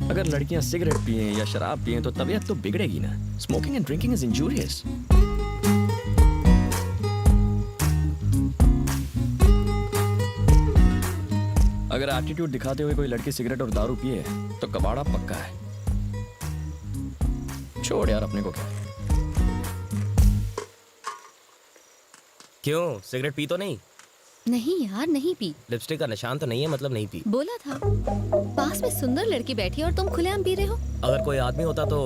अगर लड़कियां सिगरेट पिए या शराब पिए तो तबीयत तो बिगड़ेगी ना। Smoking and drinking is injurious. अगर एटीट्यूड दिखाते हुए कोई लड़की सिगरेट और दारू पिए तो कबाड़ा पक्का है। छोड़ यार, अपने को क्या। क्यों, सिगरेट पी तो नहीं? नहीं यार, नहीं पी। लिपस्टिक का निशान तो नहीं है, मतलब नहीं पी। बोला था। पास में सुंदर लड़की बैठी है और तुम खुलेआम पी रहे हो। अगर कोई आदमी होता तो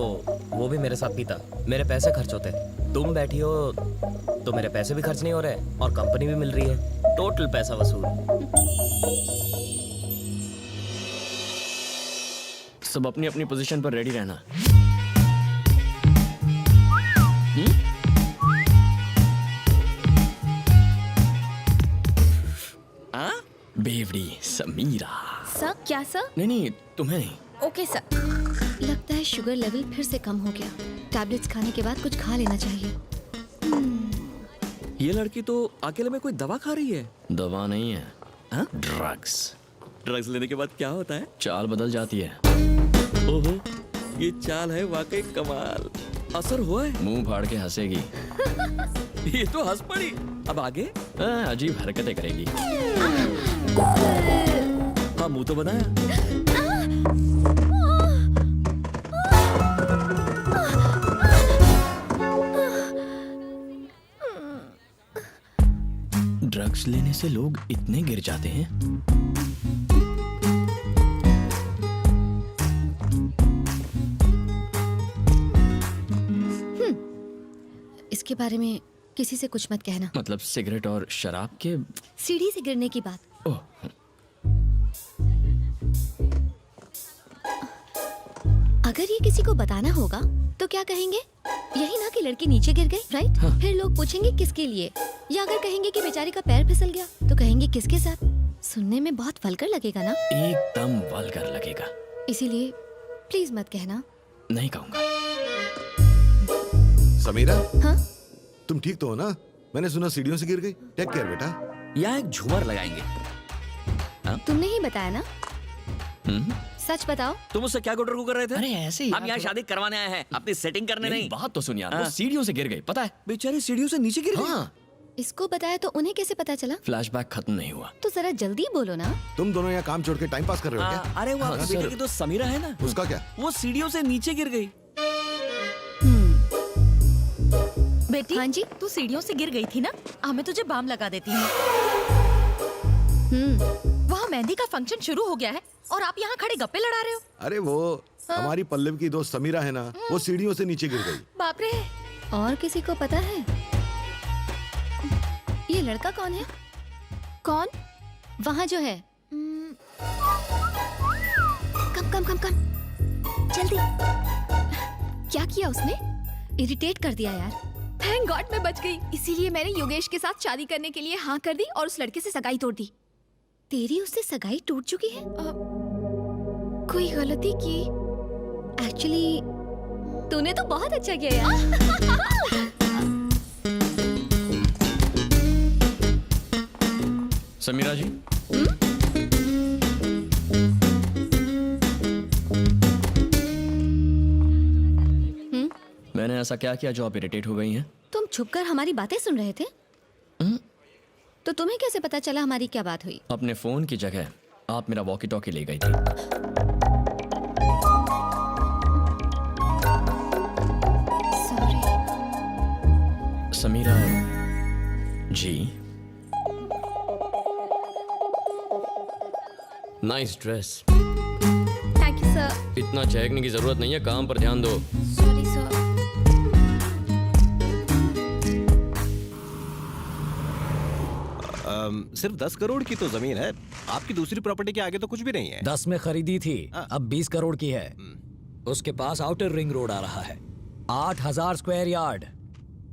वो भी मेरे साथ पीता, मेरे पैसे खर्च होते। तुम बैठी हो तो मेरे पैसे भी खर्च नहीं हो रहे और कंपनी भी मिल रही है। टोटल पैसा वसूल। सब अपनी अपनी पोजीशन पर रेडी रहना। बेवड़ी समीरा। सर? क्या सर? नहीं, तुम्हें नहीं। Okay sir. लगता है शुगर लेवल फिर से कम हो गया। टैबलेट्स खाने के बाद कुछ खा लेना चाहिए। ये लड़की तो अकेले में कोई दवा खा रही है। दवा नहीं है, ड्रग्स। ड्रग्स लेने के बाद क्या होता है? चाल बदल जाती है। ओहो, ये चाल है वाकई कमाल। असर हुआ है? मुंह फाड़ के हंसेगी। ये तो हंस पड़ी। अब आगे? अजीब हरकतें करेगी। हाँ, मुंह तो बनाया। ड्रग्स लेने से लोग इतने गिर जाते हैं। इसके बारे में किसी से कुछ मत कहना। मतलब सिगरेट और शराब के? सीढ़ी से गिरने की बात। ओह, अगर ये किसी को बताना होगा तो क्या कहेंगे? यही ना कि लड़की नीचे गिर गई, राइट? हाँ। फिर लोग पूछेंगे किसके लिए, या अगर कहेंगे कि बेचारी का पैर फिसल गया तो कहेंगे किसके साथ। सुनने में बहुत वल्गर लगेगा ना? एकदम वल्गर लगेगा। इसीलिए प्लीज मत कहना। नहीं कहूंगा। समीरा, हाँ? तुम ठीक तो हो ना? मैंने सुना सीढ़ियों से गिर गई। टेक केयर बेटा। यहाँ एक झूमर लगाएंगे। तुमने ही बताया ना? सच बताओ। तुम उससे क्या गुटर कर रहे थे? अरे ऐसे ही हम यहाँ शादी करवाने आए हैं, अपनी सेटिंग करने नहीं। बात तो सुन यार, वो हाँ। सीढ़ियों से गिर गई, पता है? बेचारी सीढ़ियों से नीचे गिर गई। हाँ। इसको बताया तो उन्हें कैसे पता चला? फ्लैशबैक खत्म नहीं हुआ। तो जरा जल्दी बोलो ना। तुम दोनों यहाँ काम छोड़ के टाइम पास कर रहे हो क्या? अरे वो आपकी बेटे की तो समीरा है ना, उसका क्या? वो सीढ़ियों से नीचे गिर गई। बेटी, हाँ जी? तू सीढ़ियों से गिर गई थी ना, हमें तुझे बाम लगा देती हूँ। वहाँ मेहंदी का फंक्शन शुरू हो गया है और आप यहाँ खड़े गप्पे लड़ा रहे हो। अरे वो हमारी पल्लव की दोस्त समीरा है ना, वो सीढ़ियों से नीचे गिर गई। बाप रे। और किसी को पता है ये लड़का कौन है? कौन? वहाँ जो है। कम कम कम कम, जल्दी। क्या किया उसने? इरिटेट कर दिया यार। थैंक गॉड मैं बच गई। इसीलिए मैंने योगेश के साथ शादी करने के लिए हाँ कर दी और उस लड़के से सगाई तोड़ दी। तेरी उससे सगाई टूट चुकी है? कोई गलती की? एक्चुअली तूने तो बहुत अच्छा किया यार। समीरा जी, मैंने ऐसा क्या किया जो आप इरिटेट हो गई हैं? तुम छुपकर हमारी बातें सुन रहे थे? तो तुम्हें कैसे पता चला हमारी क्या बात हुई? अपने फोन की जगह आप मेरा वॉकी टॉकी ले गई थी। Sorry. Samira ji, nice dress. Thank you sir. इतना चहकने की जरूरत नहीं है, काम पर ध्यान दो। Sorry sir. सिर्फ 10 करोड़ की तो जमीन है, आपकी दूसरी प्रॉपर्टी के आगे तो कुछ भी नहीं है। 10 में खरीदी थी, अब 20 करोड़ की है। उसके पास आउटर रिंग रोड आ रहा है, 8000 स्क्वायर यार्ड,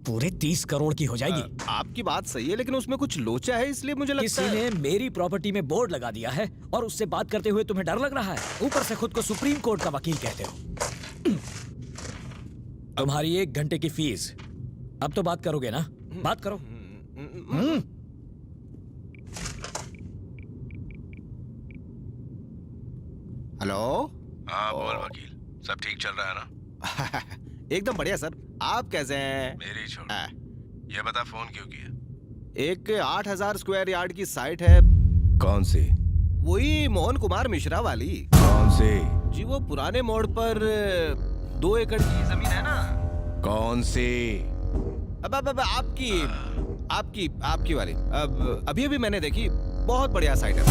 पूरे 30 करोड़ की हो जाएगी। आपकी बात सही है, लेकिन उसमें कुछ लोचा है, इसलिए मुझे लगता किसी है ने मेरी प्रॉपर्टी में बोर्ड लगा दिया है और उससे बात करते हुए तुम्हें डर लग रहा है। ऊपर से खुद को सुप्रीम कोर्ट का वकील कहते हो। तुम्हारी 1 घंटे की फीस। अब तो बात करोगे ना? बात करो। हेलो। हाँ बोल वकील, सब ठीक चल रहा है ना? एकदम बढ़िया सर, आप कैसे हैं? मेरी छोड़। हाँ। ये बता फोन क्यों किया? एक 8000 स्क्वायर यार्ड की साइट है। कौन सी? वही मोहन कुमार मिश्रा वाली। कौन सी? जी वो पुराने मोड़ पर 2 एकड़ की जमीन है ना। कौन सी? अब आपकी आपकी आपकी वाली। अब अभी अभी मैंने देखी, बहुत बढ़िया साइट है।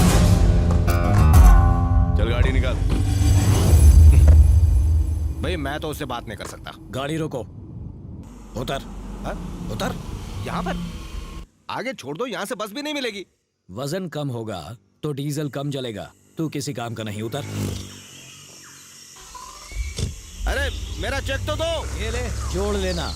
चल गाड़ी निकाल। भाई मैं तो उससे बात नहीं कर सकता। गाड़ी रोको, उतर। हाँ? उतर यहाँ पर? आगे छोड़ दो, यहाँ से बस भी नहीं मिलेगी। वजन कम होगा तो डीजल कम जलेगा। तू किसी काम का नहीं, उतर। अरे मेरा चेक तो दो। ये ले, जोड़ लेना।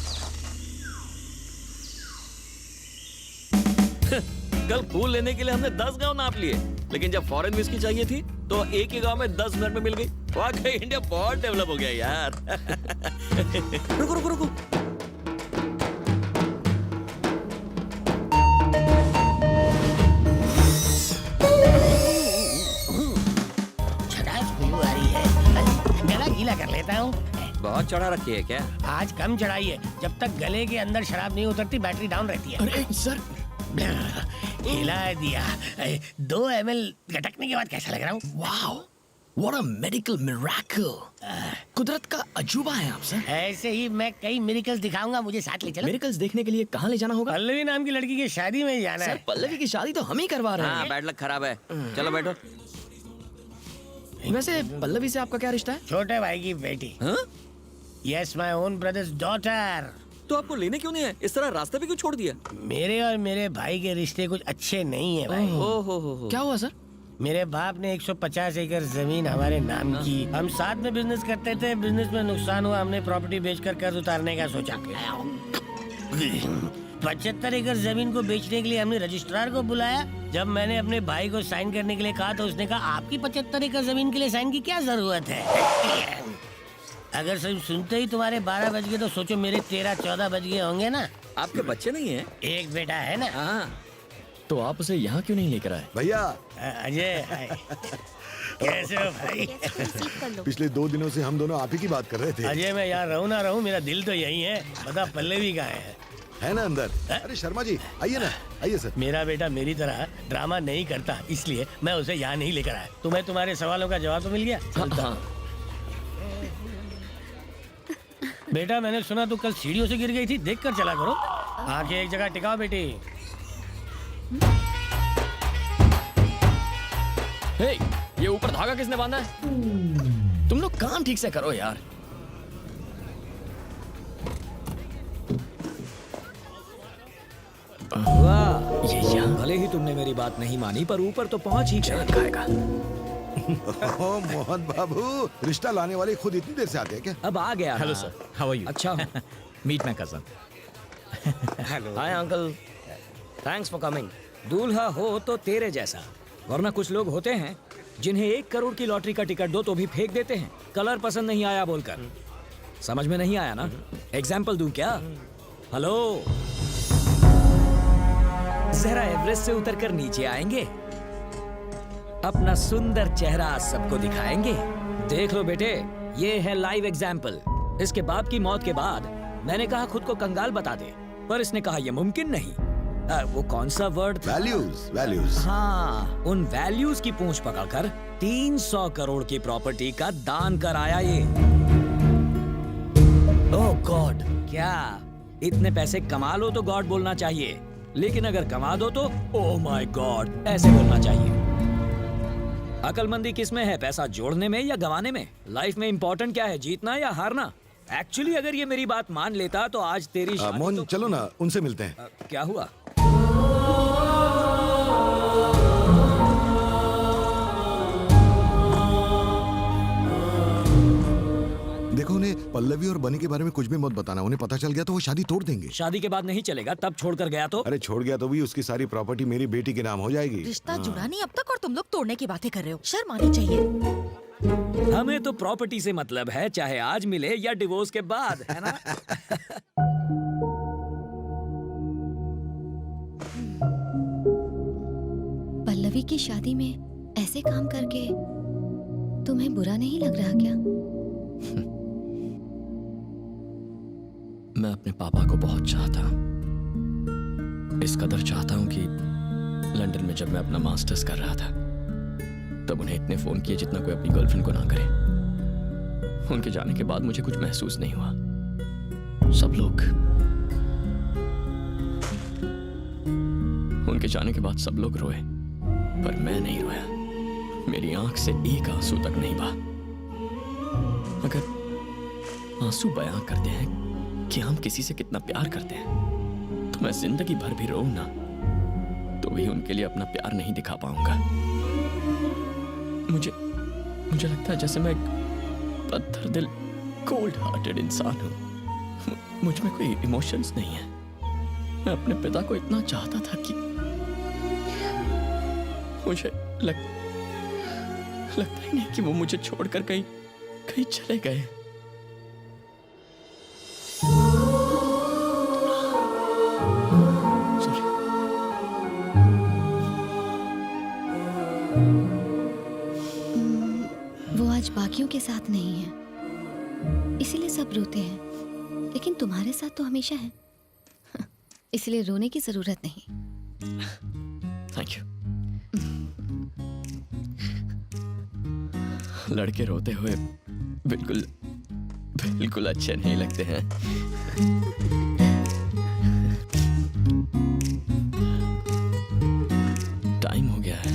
कल फूल लेने के लिए हमने 10 गांव नाप लिए, लेकिन जब फॉरेन विस्की चाहिए थी तो एक ही गांव में 10 मिनट में मिल गई। वाकई इंडिया बहुत डेवलप हो गया यार। रुको रुको रुको, आ रही है, गला गीला कर लेता हूँ। बहुत चढ़ा रखी है क्या? आज कम चढ़ाई है, जब तक गले के अंदर शराब नहीं उतरती बैटरी डाउन रहती है। अरे सर, हिला दिया। 2 ml गटकने के बाद कैसा लग रहा हूँ? Wow, what a medical miracle. कुदरत का अजूबा है आप सर। ऐसे ही मैं कई मिरेकल्स दिखाऊंगा, मुझे साथ ले चलो। मिरेकल्स देखने के लिए कहाँ ले जाना होगा? पल्लवी नाम की लड़की की शादी में जाना सर है। पल्लवी की शादी तो हम ही करवा रहे हाँ, हैं। बैड लक खराब है। चलो बैठो। वैसे पल्लवी से आपका क्या रिश्ता है? छोटे भाई की बेटी। हाँ? Yes, my own brothers daughter. तो आपको लेने क्यों नहीं है? इस तरह रास्ते पे क्यों छोड़ दिया? मेरे और मेरे भाई के रिश्ते कुछ अच्छे नहीं है भाई। हो। क्या हुआ सर? मेरे बाप ने 150 एकड़ जमीन हमारे नाम की। हम साथ में बिजनेस करते थे, बिजनेस में नुकसान हुआ, हमने प्रॉपर्टी बेचकर कर्ज उतारने का सोचा। 75 एकड़ जमीन को बेचने के लिए हमने रजिस्ट्रार को बुलाया। जब मैंने अपने भाई को साइन करने के लिए कहा तो उसने कहा आपकी 75 एकड़ जमीन के लिए साइन की क्या जरूरत है? अगर सिर्फ सुनते ही तुम्हारे 12 बज गए तो सोचो मेरे 13-14 बज गए होंगे ना। आपके बच्चे नहीं है? एक बेटा है ना। हाँ, तो आप उसे यहाँ क्यों नहीं लेकर आए? भैया अजय, कैसे हो भाई? पिछले 2 दिनों से हम दोनों आप ही की बात कर रहे थे। अजय मैं यहाँ रहूँ ना रहूँ, मेरा दिल तो यही है। बता पल्लवी कहाँ है ना अंदर? अरे शर्मा जी आइए ना, आइए सर। मेरा बेटा मेरी तरह ड्रामा नहीं करता, इसलिए मैं उसे यहाँ नहीं लेकर आया। तुम्हें तुम्हारे सवालों का जवाब तो मिल गया? हाँ। बेटा मैंने सुना तू कल सीढ़ियों से गिर गई थी, देख कर चला करो। आंखें एक जगह टिकाओ बेटी। हे, ये ऊपर धागा किसने बांधा है? तुम लोग काम ठीक से करो यार। वाह, ये यहाँ भले ही तुमने मेरी बात नहीं मानी, पर ऊपर तो पहुंच ही गए। खाएगा। ओह मोहन बाबू, रिश्ता लाने वाले खुद इतनी देर से आते हैं क्या? अब आ गया। Hello sir, how are you? अच्छा हूँ। Meet my cousin. Hi uncle, thanks for coming. दूल्हा हो तो तेरे जैसा, वरना कुछ लोग होते हैं जिन्हें 1 करोड़ की लॉटरी का टिकट दो तो भी फेंक देते हैं, कलर पसंद नहीं आया बोलकर। समझ में नहीं आया ना? एग्जाम्पल दूं क्या? हेलो, जरा एवरेस्ट से उतरकर नीचे आएंगे, अपना सुंदर चेहरा सबको दिखाएंगे। देख लो बेटे, ये है लाइव एग्जाम्पल। इसके बाप की मौत के बाद मैंने कहा खुद को कंगाल बता दे, पर इसने कहा यह मुमकिन नहीं। वो कौन सा वर्ड था? वैल्यूज। हाँ, उन वैल्यूज की पूंछ पकड़कर 300 करोड़ की प्रॉपर्टी का दान कराया ये। ओह गॉड, क्या इतने पैसे कमा लो तो गॉड बोलना चाहिए, लेकिन अगर कमा दो तो ओह माय गॉड ऐसे बोलना चाहिए। अकलमंदी किस में है, पैसा जोड़ने में या गंवाने में? लाइफ में इंपॉर्टेंट क्या है, जीतना या हारना? एक्चुअली अगर ये मेरी बात मान लेता तो आज तेरी शादी मोहन तो... चलो ना, उनसे मिलते हैं। क्या हुआ? देखो उन्हें पल्लवी और बनी के बारे में कुछ भी मत बताना, उन्हें पता चल गया तो वो शादी तोड़ देंगे। शादी के बाद नहीं चलेगा, तब छोड़कर गया तो? अरे छोड़ गया तो भी उसकी सारी प्रॉपर्टी मेरी बेटी के नाम हो जाएगी। रिश्ता जुड़ा नहीं अब तक और तुम लोग तोड़ने की बातें कर रहे हो, शर्म आनी चाहिए। हमें तो प्रॉपर्टी से मतलब है, चाहे आज मिले या डिवोर्स के बाद, है ना? पल्लवी की शादी में ऐसे काम करके तुम्हें बुरा नहीं लग रहा क्या? मैं अपने पापा को बहुत चाहता हूं। इस कदर चाहता हूं कि लंदन में जब मैं अपना मास्टर्स कर रहा था तब उन्हें इतने फोन किए जितना कोई अपनी गर्लफ्रेंड को ना करे। उनके जाने के बाद मुझे कुछ महसूस नहीं हुआ। सब लोग उनके जाने के बाद सब लोग रोए, पर मैं नहीं रोया। मेरी आंख से एक आंसू तक नहीं बहा। अगर आंसू बयां करते हैं कि हम किसी से कितना प्यार करते हैं तो मैं जिंदगी भर भी रोऊं ना तो भी उनके लिए अपना प्यार नहीं दिखा पाऊंगा। मुझे लगता है जैसे मैं एक पत्थर दिल कोल्ड हार्टेड इंसान हूं। मुझ में कोई इमोशंस नहीं है। मैं अपने पिता को इतना चाहता था कि मुझे लगता ही नहीं कि वो मुझे छोड़कर कहीं चले गए। Sorry. वो आज बाकियों के साथ नहीं है, इसीलिए सब रोते हैं, लेकिन तुम्हारे साथ तो हमेशा है, इसलिए रोने की जरूरत नहीं। Thank you. लड़के रोते हुए बिल्कुल अच्छे नहीं लगते हैं। टाइम हो गया है।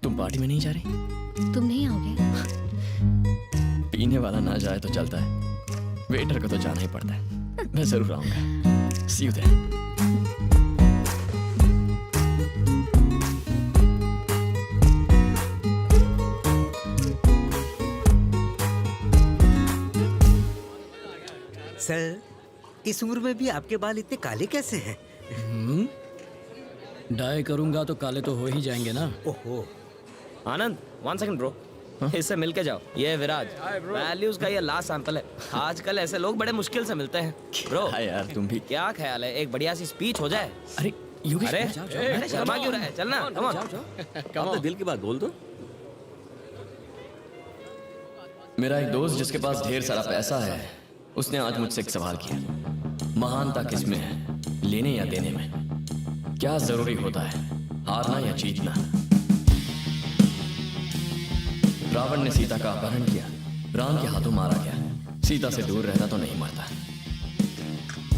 तुम पार्टी में नहीं जा रही? तुम नहीं आओगे? पीने वाला ना जाए तो चलता है, वेटर को तो जाना ही पड़ता है। मैं जरूर आऊंगा। See you there. सर, इस उम्र में भी आपके बाल इतने काले कैसे हैं? डाई करूंगा तो काले तो हो ही जाएंगे ना। ओहो। आनंद, 1 सेकंड ब्रो। इससे मिल के जाओ। ये है विराज, वैल्यूज का ये लास्ट सैंपल है। आजकल ऐसे लोग बड़े मुश्किल से मिलते हैं। ब्रो यार तुम भी। क्या ख्याल है एक बढ़िया सी स्पीच हो जाए? अरे योगेश, अरे जाओ। अरे शर्मा क्यों रहा है? चलना, कम ऑन। अपने दिल की बात बोल दो। मेरा एक दोस्त जिसके पास ढेर सारा पैसा है, उसने आज मुझसे एक सवाल किया। महानता किसमें है, लेने या देने में? क्या जरूरी होता है, हारना या जीतना? रावण ने सीता का अपहरण किया, राम के हाथों मारा गया। सीता से दूर रहता तो नहीं मरता।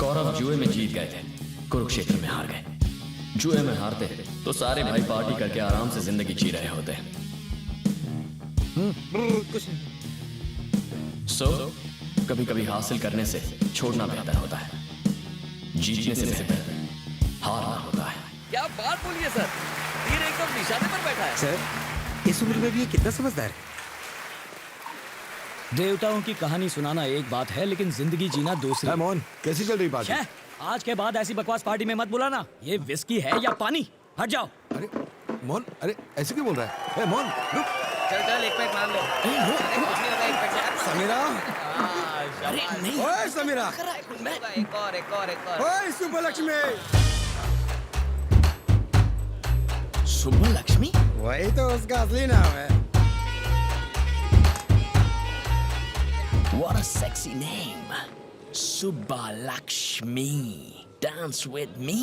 कौरव जुए में जीत गए थे, कुरुक्षेत्र में हार गए। जुए में हारते तो सारे भाई पार्टी करके आराम से जिंदगी जी रहे होते। कभी कभी हासिल करने से छोड़ना बेहतर होता है, जीतने से बेहतर हारना होता है। क्या बात बोलिए सर, तीर एकदम निशाने पर बैठा है। सर, इस उम्र में भी ये कितना समझदार है। देवताओं की कहानी सुनाना एक बात है, लेकिन जिंदगी जीना दूसरी। मोहन, कैसी चल रही पार्टी? आज के बाद ऐसी बकवास पार्टी में मत बुलाना। ये विस्की है या पानी? हट जाओ। अरे मोहन, अरे ऐसे क्यों बोल रहा है? मोहन रुक। चल एक पैक मान लो। समीरा, अरे नहीं। ओए समीरा, एक और। ओए सुब्बलक्ष्मी। सुब्बलक्ष्मी? वही तो उसका असली नाम है। What a sexy name. Subbulakshmi. Dance with me.